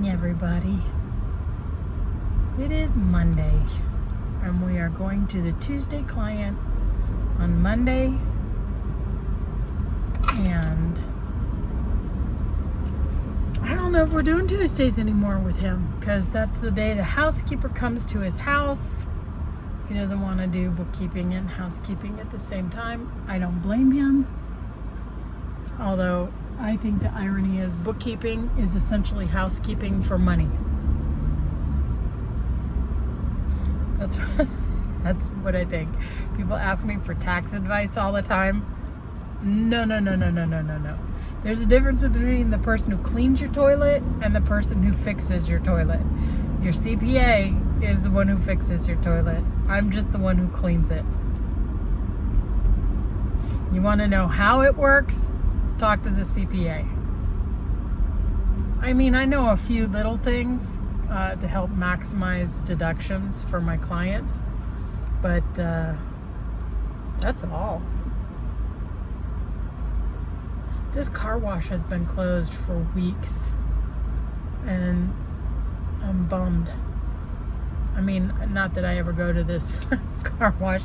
everybody. It is Monday, and we are going to the Tuesday client on Monday, and I don't know if we're doing Tuesdays anymore with him, because that's the day the housekeeper comes to his house. He doesn't want to do bookkeeping and housekeeping at the same time. I don't blame him, although I think the irony is bookkeeping is essentially housekeeping for money. That's what I think. People ask me for tax advice all the time. No. There's a difference between the person who cleans your toilet and the person who fixes your toilet. Your CPA is the one who fixes your toilet. I'm just the one who cleans it. You want to know how it works? Talk to the CPA. I mean, I know a few little things to help maximize deductions for my clients, but that's all. This car wash has been closed for weeks, and I'm bummed. I mean, not that I ever go to this car wash.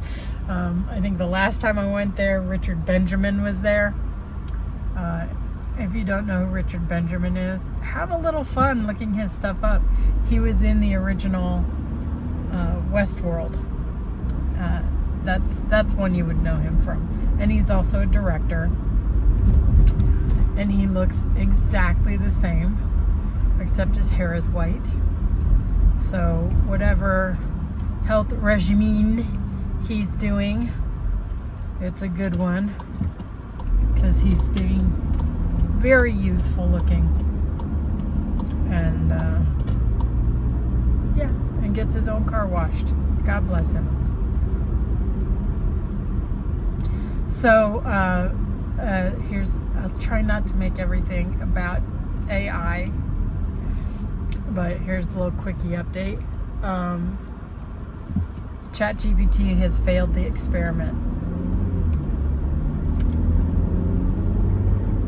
I think the last time I went there, Richard Benjamin was there. If you don't know who Richard Benjamin is, have a little fun looking his stuff up. He was in the original Westworld. That's one you would know him from. And he's also a director. And he looks exactly the same, except his hair is white. So whatever health regime he's doing, it's a good one, because he's staying very youthful looking, and and gets his own car washed. God bless him. So I'll try not to make everything about AI, but here's a little quickie update. ChatGPT has failed the experiment.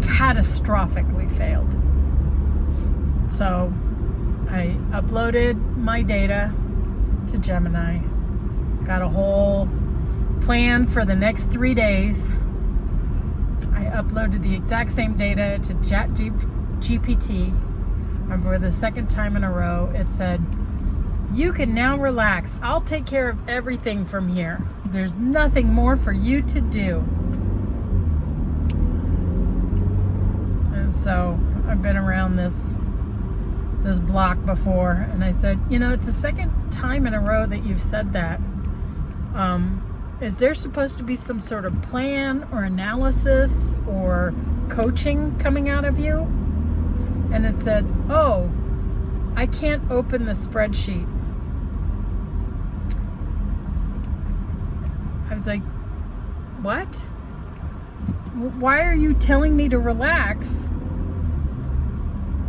Catastrophically failed. So I uploaded my data to Gemini, got a whole plan for the next 3 days. I uploaded the exact same data to ChatGPT, and for the second time in a row it said, "You can now relax. I'll take care of everything from here. There's nothing more for you to do." So I've been around this block before, and I said, it's the second time in a row that you've said that. Is there supposed to be some sort of plan or analysis or coaching coming out of you? And it said, "Oh, I can't open the spreadsheet." I was like, what? Why are you telling me to relax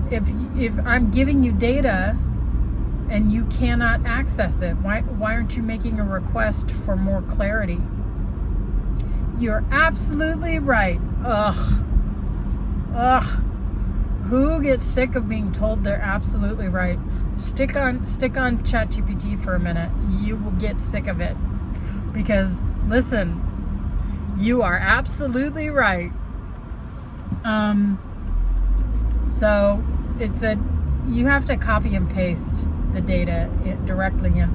if I'm giving you data and you cannot access it? Why aren't you making a request for more clarity? You're absolutely right. Ugh. Who gets sick of being told they're absolutely right? Stick on ChatGPT for a minute. You will get sick of it. Because listen, you are absolutely right. So it said you have to copy and paste the data directly in.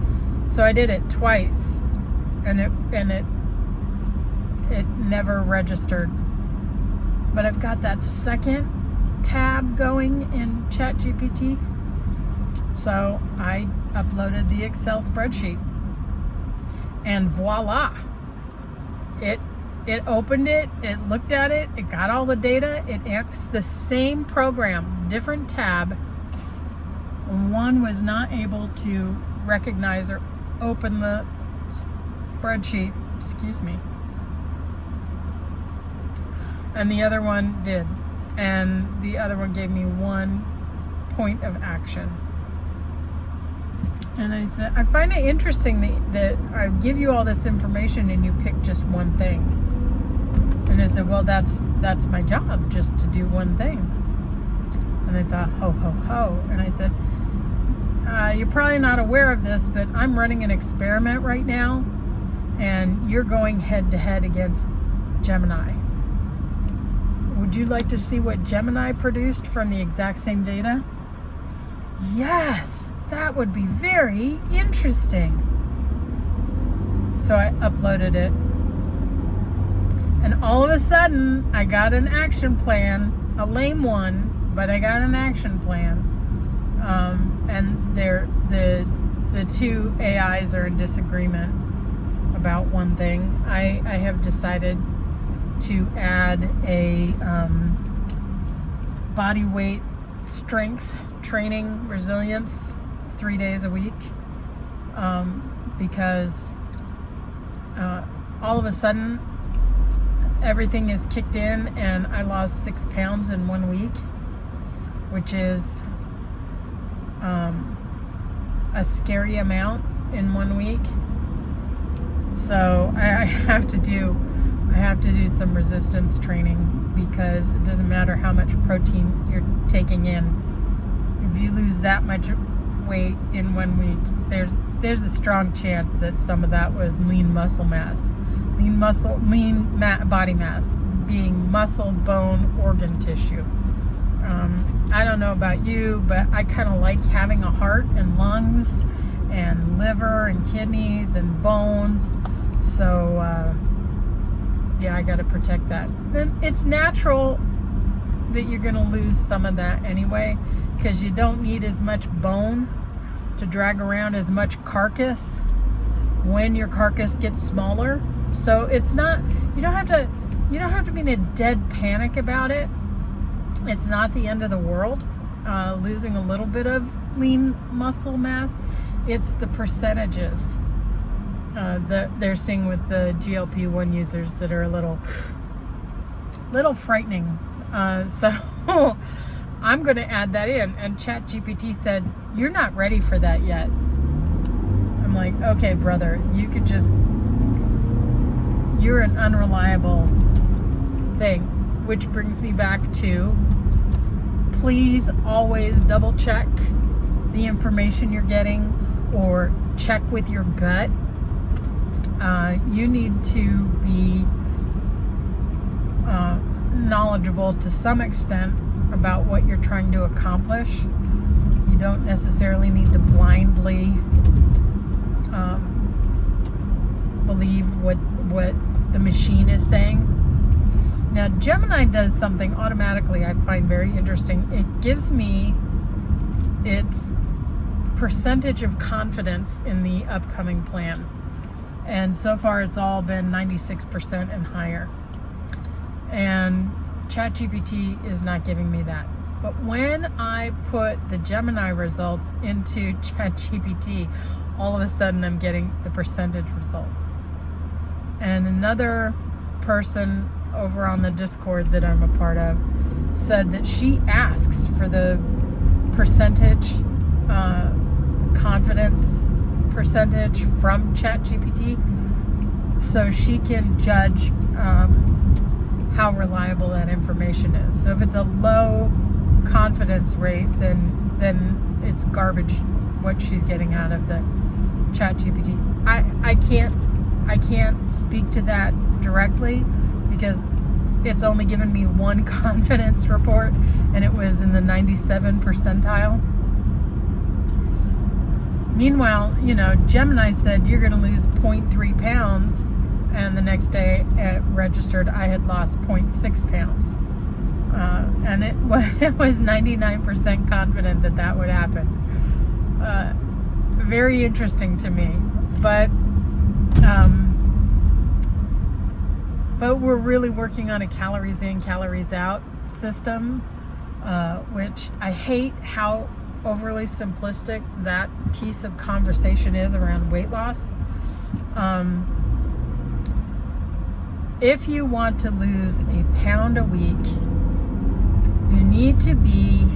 So I did it twice, and it never registered. But I've got that second tab going in ChatGPT. So I uploaded the Excel spreadsheet, and voila, it opened it, it looked at it, it got all the data, it's the same program, different tab. One was not able to recognize or open the spreadsheet, and the other one did, and the other one gave me one point of action. And I said, I find it interesting that I give you all this information and you pick just one thing. And I said, well, that's my job, just to do one thing. And I thought, ho, ho, ho. And I said, you're probably not aware of this, but I'm running an experiment right now, and you're going head to head against Gemini. Would you like to see what Gemini produced from the exact same data? Yes, that would be very interesting. So I uploaded it. And all of a sudden, I got an action plan, a lame one, but I got an action plan. And the two AIs are in disagreement about one thing. I have decided to add a body weight strength training resilience 3 days a week, because all of a sudden everything is kicked in and I lost 6 pounds in 1 week, which is a scary amount in 1 week. So I have to do some resistance training, because it doesn't matter how much protein you're taking in. If you lose that much weight in 1 week, there's a strong chance that some of that was lean muscle mass, body mass, being muscle, bone, organ tissue. I don't know about you, but I kind of like having a heart and lungs and liver and kidneys and bones. So yeah, I got to protect that. And it's natural that you're going to lose some of that anyway, because you don't need as much bone to drag around as much carcass when your carcass gets smaller. So it's not, you don't have to be in a dead panic about it. It's not the end of the world, losing a little bit of lean muscle mass. It's the percentages that they're seeing with the GLP-1 users that are a little frightening. So I'm going to add that in. And ChatGPT said, you're not ready for that yet. I'm like, okay, brother, you're an unreliable thing. Which brings me back to, please always double check the information you're getting, or check with your gut. You need to be knowledgeable to some extent about what you're trying to accomplish. You don't necessarily need to blindly believe what the machine is saying. Now, Gemini does something automatically I find very interesting. It gives me its percentage of confidence in the upcoming plan. And so far, it's all been 96% and higher. And ChatGPT is not giving me that. But when I put the Gemini results into ChatGPT, all of a sudden I'm getting the percentage results. And another person over on the Discord that I'm a part of said that she asks for the percentage, confidence percentage from ChatGPT, so she can judge how reliable that information is. So if it's a low confidence rate, then it's garbage what she's getting out of the ChatGPT. I can't speak to that directly, because it's only given me one confidence report, and it was in the 97 percentile. Meanwhile, Gemini said you're going to lose 0.3 pounds, and the next day it registered I had lost 0.6 pounds. And it was 99% confident that would happen. Very interesting to me. But we're really working on a calories in, calories out system, which I hate how overly simplistic that piece of conversation is around weight loss. If you want to lose a pound a week, you need to be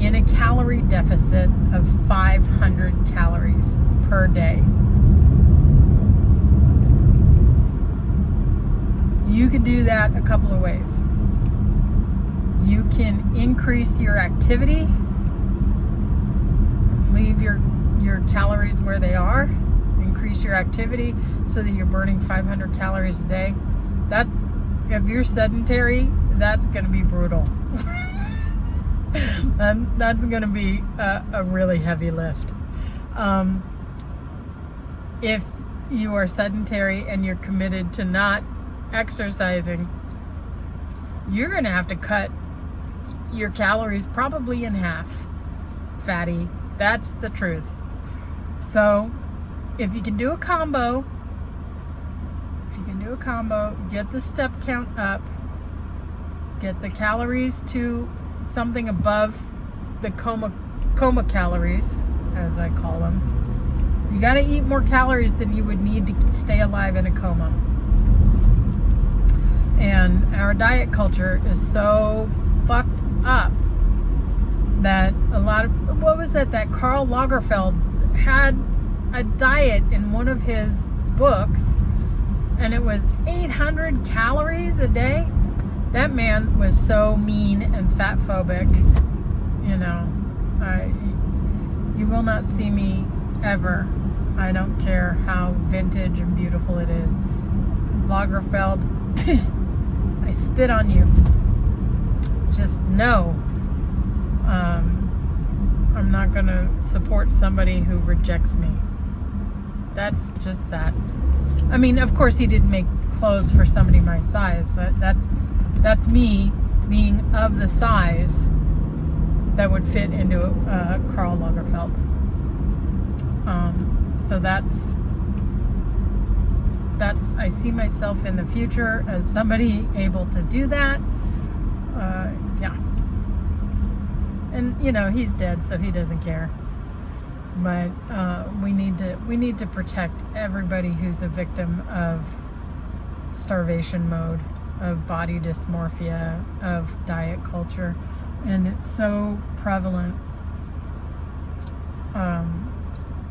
in a calorie deficit of 500 calories per day. You can do that a couple of ways. You can increase your activity, leave your calories where they are, increase your activity so that you're burning 500 calories a day. If you're sedentary, that's going to be brutal. That's going to be a really heavy lift. If you are sedentary and you're committed to not exercising, you're going to have to cut your calories probably in half, fatty. That's the truth. So if you can do a combo, get the step count up, get the calories to something above the coma calories, as I call them. You got to eat more calories than you would need to stay alive in a coma. And our diet culture is so fucked up that a lot of, what was it, that Karl Lagerfeld had a diet in one of his books, and it was 800 calories a day. That man was so mean and fat phobic. You know, you will not see me ever. I don't care how vintage and beautiful it is. Lagerfeld, I spit on you. Just know, I'm not going to support somebody who rejects me. That's just that. I mean, of course, he did make clothes for somebody my size. That's me being of the size that would fit into Karl Lagerfeld. So that's I see myself in the future as somebody able to do that. Yeah. And you know, he's dead, so he doesn't care. But we need to protect everybody who's a victim of starvation mode, of body dysmorphia, of diet culture, and it's so prevalent.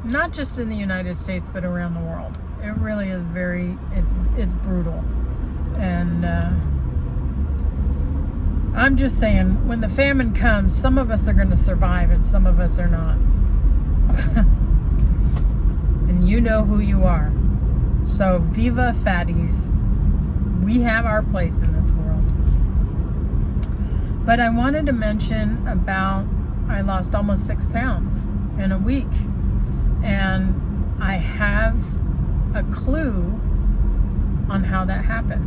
Not just in the United States, but around the world. It really is it's brutal. And I'm just saying, when the famine comes, some of us are going to survive and some of us are not. And you know who you are. So viva fatties. We have our place in this world. But I wanted to mention about, I lost almost 6 pounds in a week. And I have a clue on how that happened.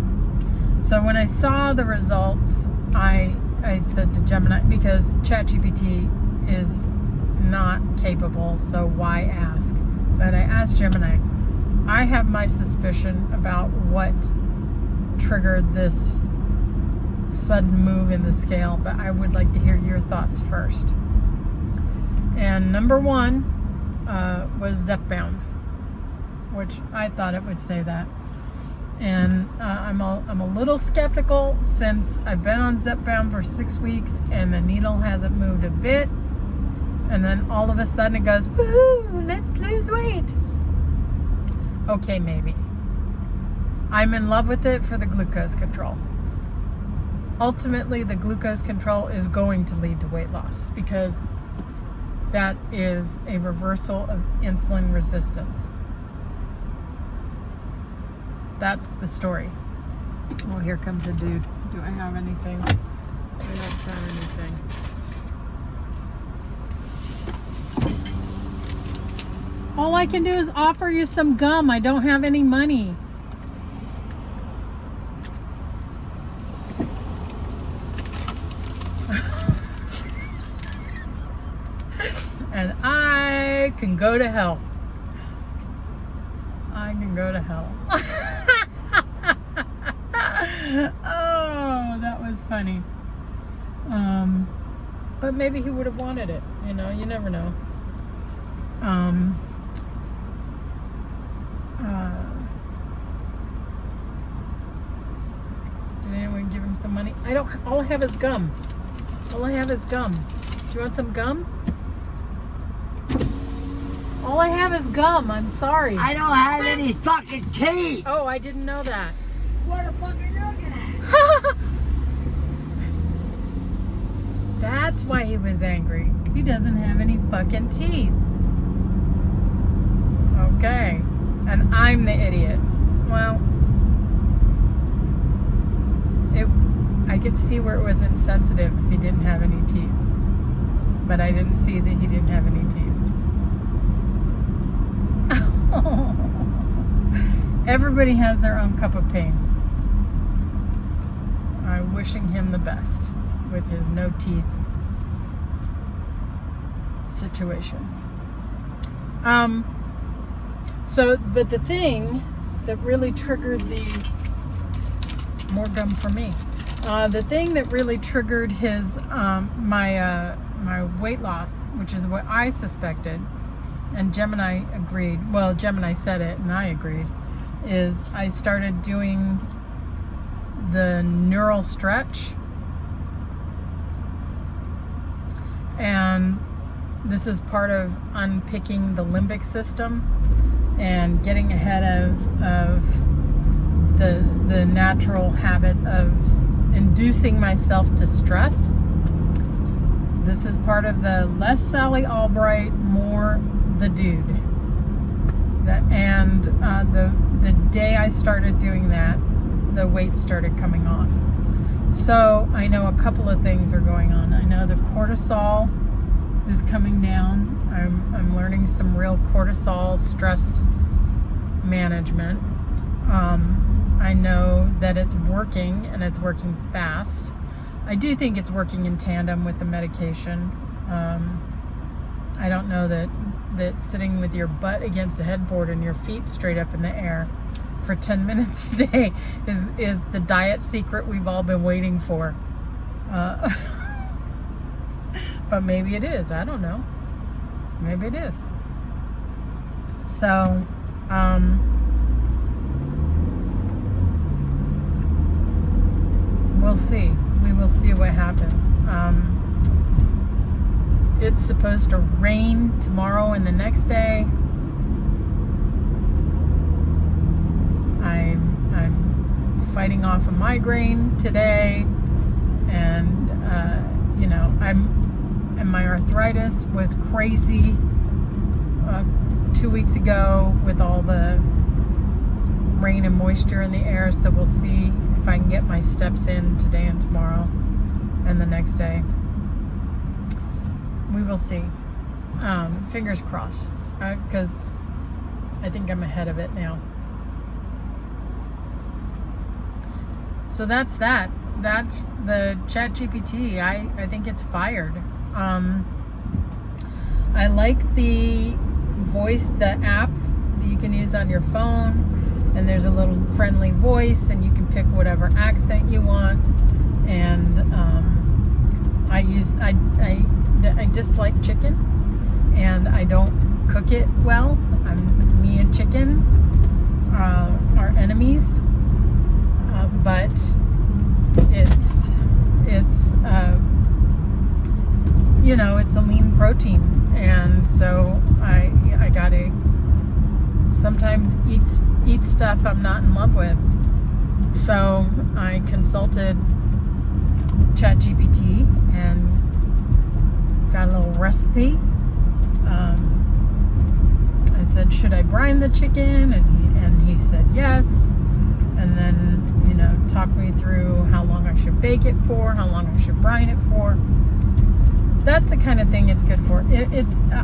So when I saw the results, I said to Gemini, because ChatGPT is not capable, so why ask? But I asked Gemini, I have my suspicion about what triggered this sudden move in the scale, but I would like to hear your thoughts first. And number one was Zepbound, which I thought it would say that. And I'm a little skeptical since I've been on Zepbound for 6 weeks and the needle hasn't moved a bit. And then all of a sudden it goes, woohoo, let's lose weight. Okay, maybe. I'm in love with it for the glucose control. Ultimately, the glucose control is going to lead to weight loss because that is a reversal of insulin resistance. That's the story. Oh, here comes a dude. Do I have anything? I don't have anything. All I can do is offer you some gum. I don't have any money. And I can go to hell. I can go to hell. Oh, that was funny. But maybe he would have wanted it. You know, you never know. Did anyone give him some money? All I have is gum. All I have is gum. Do you want some gum? All I have is gum. I'm sorry. I don't have any fucking teeth. Oh, I didn't know that. What the fuck are you looking at? That's why he was angry. He doesn't have any fucking teeth. Okay. And I'm the idiot. Well, I could see where it was insensitive if he didn't have any teeth. But I didn't see that he didn't have any teeth. Everybody has their own cup of pain. I'm wishing him the best with his no teeth situation. But the thing that really triggered more gum for me. The thing that really triggered his my weight loss, which is what I suspected, and Gemini agreed. Well, Gemini said it, and I agreed. Is I started doing the neural stretch, and this is part of unpicking the limbic system and getting ahead of the natural habit of inducing myself to stress. This is part of the less Sally Albright, more the dude. The day I started doing that, the weight started coming off. So I know a couple of things are going on. I know the cortisol is coming down. I'm learning some real cortisol stress management. I know that it's working, and it's working fast. I do think it's working in tandem with the medication. I don't know that sitting with your butt against the headboard and your feet straight up in the air for 10 minutes a day is the diet secret we've all been waiting for. But maybe it is. I don't know. Maybe it is. So, we'll see. We will see what happens. It's supposed to rain tomorrow and the next day. I'm fighting off a migraine today, and and my arthritis was crazy 2 weeks ago with all the rain and moisture in the air. So we'll see if I can get my steps in today and tomorrow and the next day. We will see. Fingers crossed, because I think I'm ahead of it now. So that's that. That's the ChatGPT. I think it's fired. I like the voice, the app that you can use on your phone, and there's a little friendly voice, and you can pick whatever accent you want. And I dislike chicken, and I don't cook it well. Me and chicken are enemies, but it's it's a lean protein, and so I gotta sometimes eat stuff I'm not in love with. So I consulted ChatGPT and got a little recipe. I said, should I brine the chicken? And he said yes. And then, talked me through how long I should bake it for, how long I should brine it for. That's the kind of thing it's good for.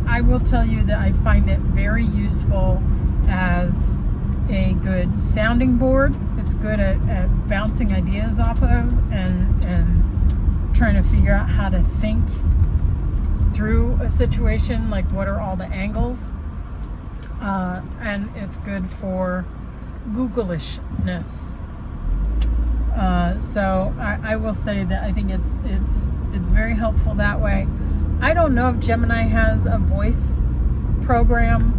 I will tell you that I find it very useful as a good sounding board. It's good at bouncing ideas off of and trying to figure out how to think through a situation, like what are all the angles. And it's good for Googlishness. So I will say that I think it's very helpful that way. I don't know if Gemini has a voice program.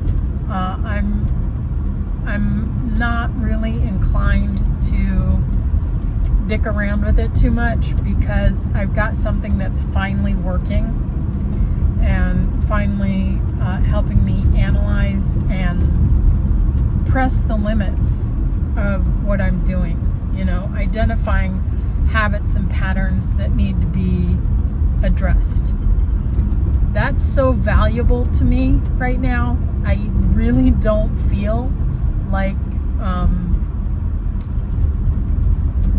I'm not really inclined to dick around with it too much, because I've got something that's finally working and finally helping me analyze and press the limits of what I'm doing. Identifying habits and patterns that need to be addressed addressed. That's so valuable to me right now. I really don't feel like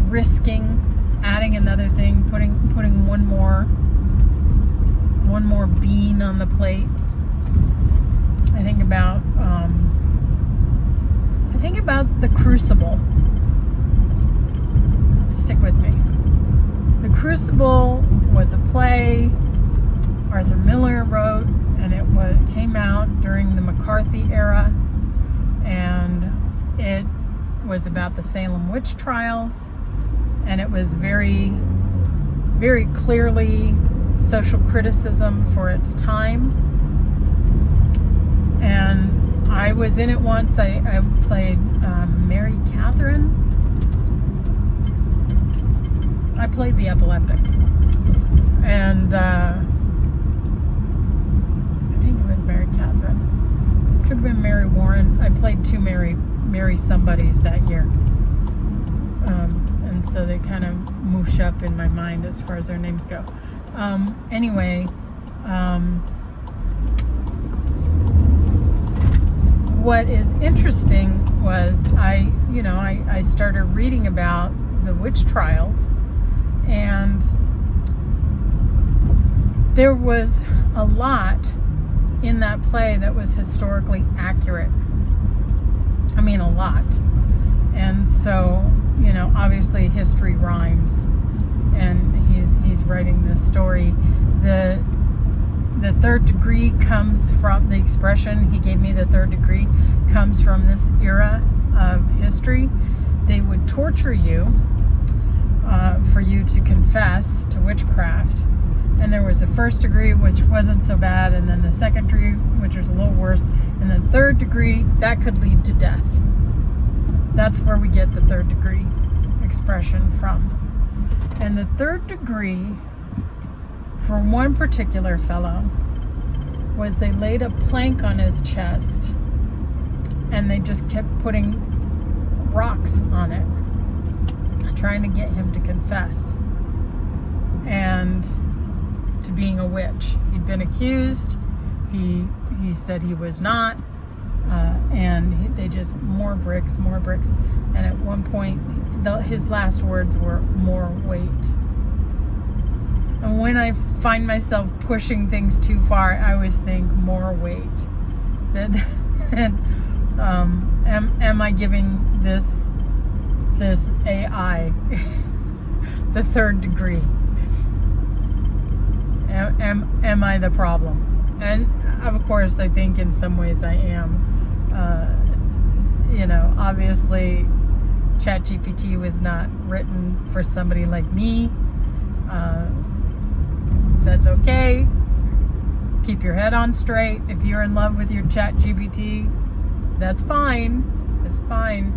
risking adding another thing, putting one more bean on the plate. I think about the Crucible. Stick with me. The Crucible was a play Arthur Miller wrote, and it came out during the McCarthy era, and it was about the Salem witch trials, and it was very, very clearly social criticism for its time. And I was in it once. I played Mary Catherine. I played the epileptic, and I think it was Mary Catherine. Could have been Mary Warren. I played two Mary somebodies that year, and so they kind of moosh up in my mind as far as their names go. Anyway, what is interesting was I started reading about the witch trials, and there was a lot in that play that was historically accurate. I mean, a lot. And so, obviously history rhymes, and he's writing this story. The third degree comes from the expression he gave me. The third degree comes from this era of history. They would torture you for you to confess to witchcraft. And there was the first degree, which wasn't so bad, and then the second degree, which was a little worse, and then third degree, that could lead to death. That's where we get the third degree expression from. And the third degree, for one particular fellow, was they laid a plank on his chest, and they just kept putting rocks on it, trying to get him to confess and to being a witch. He'd been accused. He said he was not, and they just more bricks. And at one point, his last words were "more weight." And when I find myself pushing things too far, I always think more weight. Am I giving this AI the third degree? Am I the problem? And of course, I think in some ways I am. Obviously, ChatGPT was not written for somebody like me. That's okay. Keep your head on straight. If you're in love with your ChatGPT, that's fine. It's fine.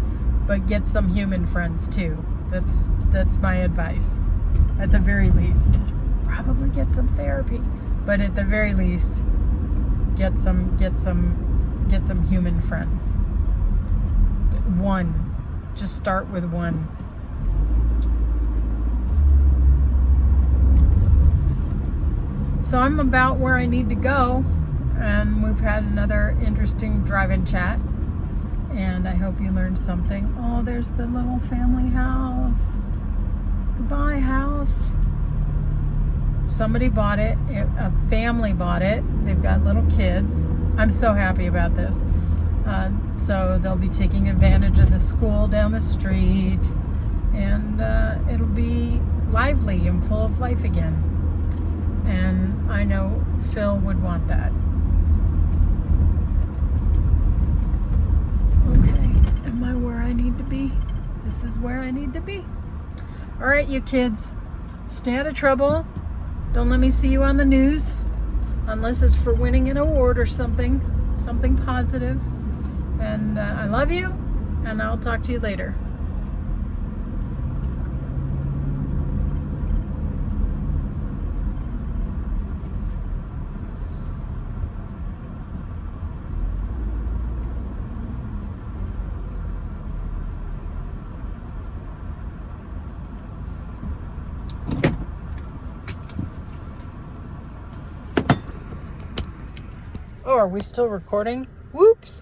But get some human friends too. That's my advice. At the very least, probably get some therapy. But at the very least, get some human friends. One. Just start with one. So I'm about where I need to go, and we've had another interesting drive-in chat, and I hope you learned something. Oh, there's the little family house. Goodbye, house. Somebody bought it. A family bought it. They've got little kids. I'm so happy about this. So they'll be taking advantage of the school down the street, and it'll be lively and full of life again. And I know Phil would want that. Okay, am I where I need to be? This is where I need to be. All right, you kids, stay out of trouble. Don't let me see you on the news, unless it's for winning an award or something positive. And I love you, and I'll talk to you later. Oh, are we still recording? Whoops.